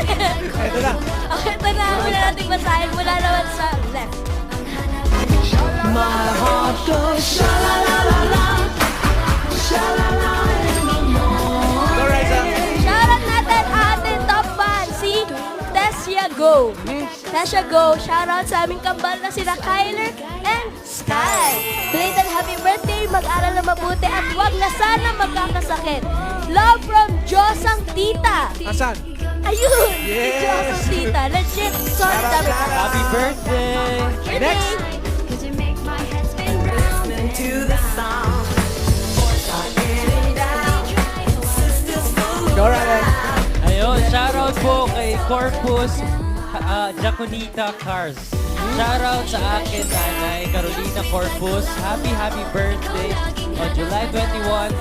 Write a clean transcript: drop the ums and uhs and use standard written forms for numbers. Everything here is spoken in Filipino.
Ito na. Okay, ito na. Muna natin basahin mula naman sa left. My heart goes sha-la-la-la-la, sha-la-la in the morning. Go, Riza. Shoutout natin ang ating top fan, si Tessia Go. Tessia Go, shoutout sa aming kambal na sila Kyler and Sky. Belated happy birthday, mag-aral na mabuti at wag na sana magkakasakit. Love from Josang Tita. Asan? Ayun! Yes! Josang Tita. Legit. Sorry, dami ko. Happy birthday! Next. Listening to the song, boys are getting down, sisters full Go, of Ryan. Ayun, shoutout po kay Corpus Jaconita Cars. Shoutout sa akin, Nanay Carolina Corpus. Happy birthday on July 21.